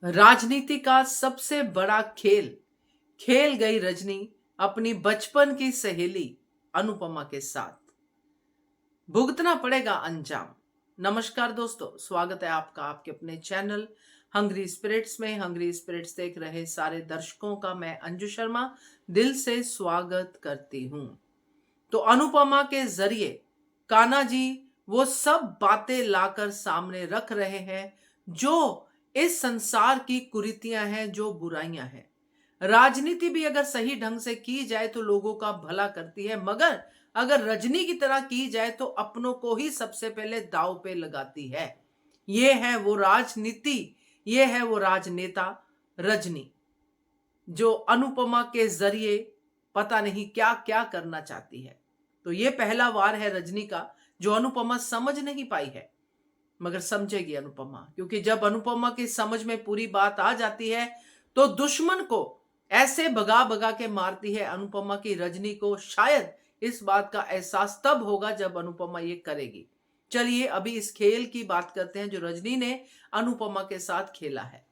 राजनीति का सबसे बड़ा खेल खेल गई रजनी अपनी बचपन की सहेली अनुपमा के साथ। भुगतना पड़ेगा अंजाम। नमस्कार दोस्तों, स्वागत है आपका आपके अपने चैनल हंग्री स्पिरिट्स में। हंग्री स्पिरिट्स देख रहे सारे दर्शकों का मैं अंजू शर्मा दिल से स्वागत करती हूं। तो अनुपमा के जरिए कान्हा जी वो सब बातें लाकर सामने रख रहे हैं जो इस संसार की कुरीतियां हैं, जो बुराइयां हैं। राजनीति भी अगर सही ढंग से की जाए तो लोगों का भला करती है, मगर अगर रजनी की तरह की जाए तो अपनों को ही सबसे पहले दांव पे लगाती है। ये है वो राजनीति, ये है वो राजनेता रजनी, जो अनुपमा के जरिए पता नहीं क्या क्या करना चाहती है। तो ये पहला वार है रजनी का जो अनुपमा समझ नहीं पाई है, मगर समझेगी अनुपमा, क्योंकि जब अनुपमा की समझ में पूरी बात आ जाती है तो दुश्मन को ऐसे भगा भगा के मारती है अनुपमा की रजनी को। शायद इस बात का एहसास तब होगा जब अनुपमा ये करेगी। चलिए अभी इस खेल की बात करते हैं जो रजनी ने अनुपमा के साथ खेला है।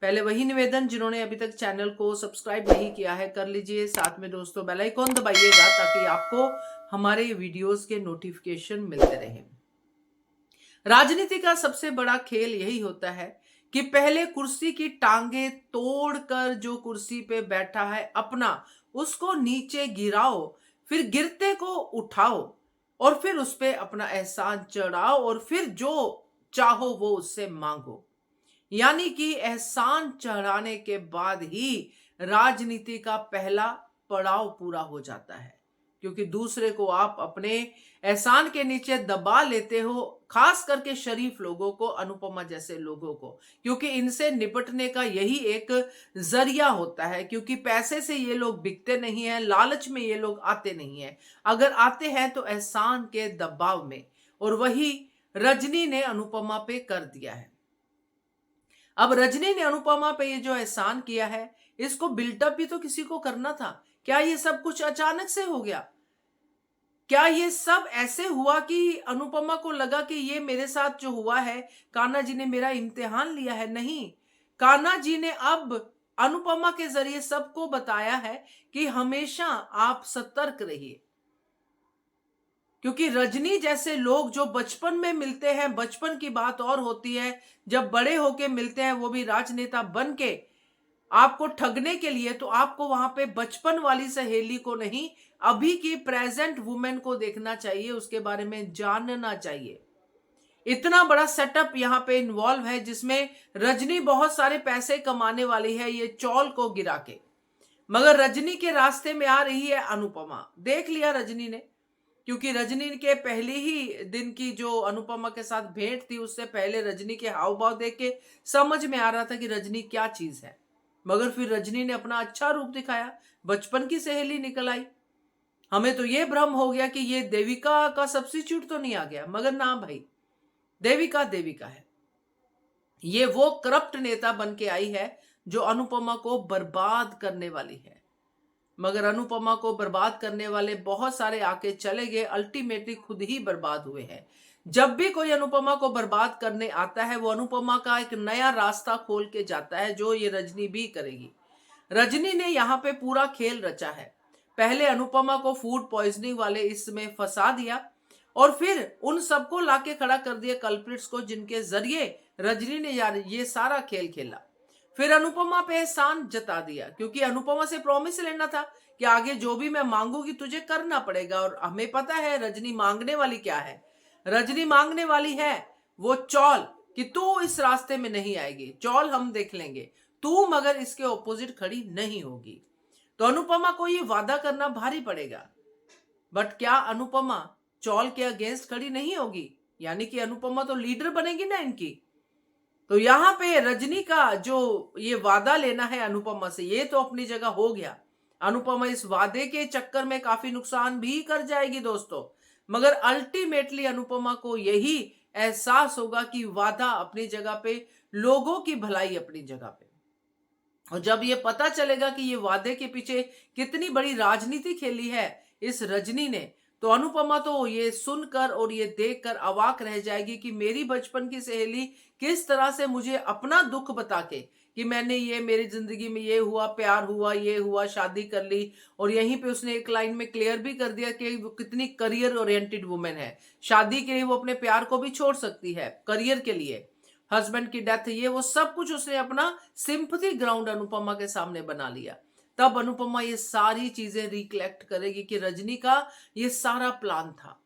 पहले वही निवेदन, जिन्होंने अभी तक चैनल को सब्सक्राइब नहीं किया है कर लीजिए, साथ में दोस्तों बेल आइकॉन दबाइएगा ताकि आपको हमारे वीडियोस के नोटिफिकेशन मिलते रहें। राजनीति का सबसे बड़ा खेल यही होता है कि पहले कुर्सी की टांगे तोड़कर जो कुर्सी पे बैठा है अपना, उसको नीचे गिराओ, फिर गिरते को उठाओ और फिर उस पे अपना एहसान चढ़ाओ और फिर जो चाहो वो उससे मांगो। यानी कि एहसान चढ़ाने के बाद ही राजनीति का पहला पड़ाव पूरा हो जाता है, क्योंकि दूसरे को आप अपने एहसान के नीचे दबा लेते हो, खास करके शरीफ लोगों को, अनुपमा जैसे लोगों को, क्योंकि इनसे निपटने का यही एक जरिया होता है। क्योंकि पैसे से ये लोग बिकते नहीं हैं, लालच में ये लोग आते नहीं हैं, अगर आते हैं तो एहसान के दबाव में। और वही रजनी ने अनुपमा पे कर दिया है। अब रजनी ने अनुपमा पे ये जो एहसान किया है, इसको बिल्टअप भी तो किसी को करना था। क्या ये सब कुछ अचानक से हो गया? क्या ये सब ऐसे हुआ कि अनुपमा को लगा कि ये मेरे साथ जो हुआ है, कान्हा जी ने मेरा इम्तिहान लिया है? नहीं, कान्हा जी ने अब अनुपमा के जरिए सबको बताया है कि हमेशा आप सतर्क रहिए। क्योंकि रजनी जैसे लोग जो बचपन में मिलते हैं, बचपन की बात और होती है, जब बड़े होके मिलते हैं वो भी राजनेता बन के आपको ठगने के लिए, तो आपको वहां पे बचपन वाली सहेली को नहीं, अभी की प्रेजेंट वुमेन को देखना चाहिए, उसके बारे में जानना चाहिए। इतना बड़ा सेटअप यहाँ पे इन्वॉल्व है जिसमें रजनी बहुत सारे पैसे कमाने वाली है ये चौल को गिरा के, मगर रजनी के रास्ते में आ रही है अनुपमा। देख लिया रजनी ने, क्योंकि रजनी के पहले ही दिन की जो अनुपमा के साथ भेंट थी, उससे पहले रजनी के हाव भाव देख के समझ में आ रहा था कि रजनी क्या चीज है। मगर फिर रजनी ने अपना अच्छा रूप दिखाया, बचपन की सहेली निकल आई। हमें तो ये भ्रम हो गया कि ये देविका का सब्स्टिट्यूट तो नहीं आ गया, मगर ना भाई, देविका देविका है। ये वो करप्ट नेता बन के आई है जो अनुपमा को बर्बाद करने वाली है। मगर अनुपमा को बर्बाद करने वाले बहुत सारे आके चले गए, अल्टीमेटली खुद ही बर्बाद हुए हैं। जब भी कोई अनुपमा को बर्बाद करने आता है, वो अनुपमा का एक नया रास्ता खोल के जाता है, जो ये रजनी भी करेगी। रजनी ने यहाँ पे पूरा खेल रचा है। पहले अनुपमा को फूड पॉइजनिंग वाले इसमें फंसा दिया और फिर उन सबको लाके खड़ा कर दिया, कल्प्रिट्स को, जिनके जरिए रजनी ने यार ये सारा खेल खेला। फिर अनुपमा पे एहसान जता दिया, क्योंकि अनुपमा से प्रॉमिस लेना था कि आगे जो भी मैं मांगूंगी तुझे करना पड़ेगा। और हमें पता है रजनी मांगने वाली क्या है। रजनी मांगने वाली है वो चौल, कि तू इस रास्ते में नहीं आएगी, चौल हम देख लेंगे, तू मगर इसके ऑपोजिट खड़ी नहीं होगी। तो अनुपमा को ये वादा करना भारी पड़ेगा। बट क्या अनुपमा चौल के अगेंस्ट खड़ी नहीं होगी? यानी कि अनुपमा तो लीडर बनेगी ना इनकी। तो यहाँ पे रजनी का जो ये वादा लेना है अनुपमा से, ये तो अपनी जगह हो गया। अनुपमा इस वादे के चक्कर में काफी नुकसान भी कर जाएगी दोस्तों, मगर अल्टीमेटली अनुपमा को यही एहसास होगा कि वादा अपनी जगह पे, लोगों की भलाई अपनी जगह पे। और जब ये पता चलेगा कि ये वादे के पीछे कितनी बड़ी राजनीति खेली है इस रजनी ने, तो अनुपमा तो ये सुनकर और ये देखकर अवाक रह जाएगी कि मेरी बचपन की सहेली किस तरह से मुझे अपना दुख बता के कि मैंने ये मेरी जिंदगी में ये हुआ, प्यार हुआ, ये हुआ, शादी कर ली। और यहीं पे उसने एक लाइन में क्लियर भी कर दिया कि वो कितनी करियर ओरिएंटेड वुमेन है। शादी के लिए वो अपने प्यार को भी छोड़ सकती है, करियर के लिए। हस्बैंड की डेथ, ये वो सब कुछ उसने अपना सिंपथी ग्राउंड अनुपमा के सामने बना लिया। तब अनुपमा ये सारी चीजें रिकलेक्ट करेगी कि रजनी का ये सारा प्लान था,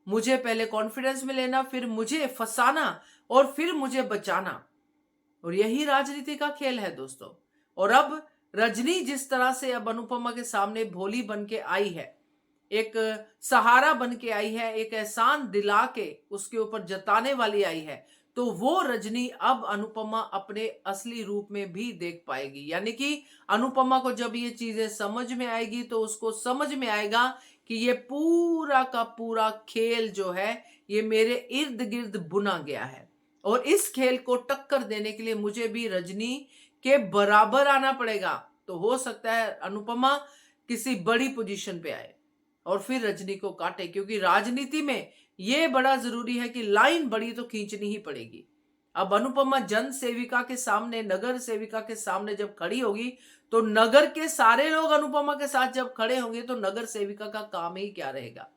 मुझे पहले कॉन्फिडेंस में लेना, फिर मुझे फंसाना और फिर मुझे बचाना। और यही राजनीति का खेल है दोस्तों। और अब रजनी जिस तरह से अब अनुपमा के सामने भोली बन के आई है, एक सहारा बन के आई है, एक एहसान दिला के उसके ऊपर जताने वाली आई है, तो वो रजनी अब अनुपमा अपने असली रूप में भी देख पाएगी। यानी कि अनुपमा को जब ये चीजें समझ में आएगी तो उसको समझ में आएगा कि ये पूरा का पूरा खेल जो है ये मेरे इर्द गिर्द बुना गया है, और इस खेल को टक्कर देने के लिए मुझे भी रजनी के बराबर आना पड़ेगा। तो हो सकता है अनुपमा किसी बड़ी पोजीशन पे आए और फिर रजनी को काटे, क्योंकि राजनीति में यह बड़ा जरूरी है कि लाइन बड़ी तो खींचनी ही पड़ेगी। अब अनुपमा जन सेविका के सामने, नगर सेविका के सामने जब खड़ी होगी तो नगर के सारे लोग अनुपमा के साथ जब खड़े होंगे तो नगर सेविका का काम ही क्या रहेगा।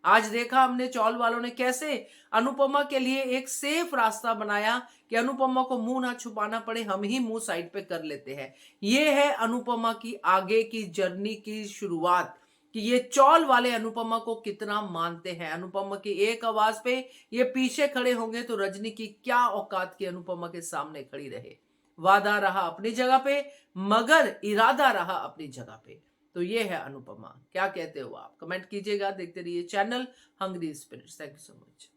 आज देखा हमने चौल वालों ने कैसे अनुपमा के लिए एक सेफ रास्ता बनाया कि अनुपमा को मुंह ना छुपाना पड़े, हम ही मुंह साइड पे कर लेते हैं। ये है अनुपमा की आगे की जर्नी की शुरुआत, कि ये चौल वाले अनुपमा को कितना मानते हैं। अनुपमा की एक आवाज पे ये पीछे खड़े होंगे तो रजनी की क्या औकात की अनुपमा के सामने खड़ी रहे। वादा रहा अपनी जगह पे, मगर इरादा रहा अपनी जगह पे। तो ये है अनुपमा। क्या कहते हो आप? कमेंट कीजिएगा। देखते रहिए channel hungry spirits. Thank you so much.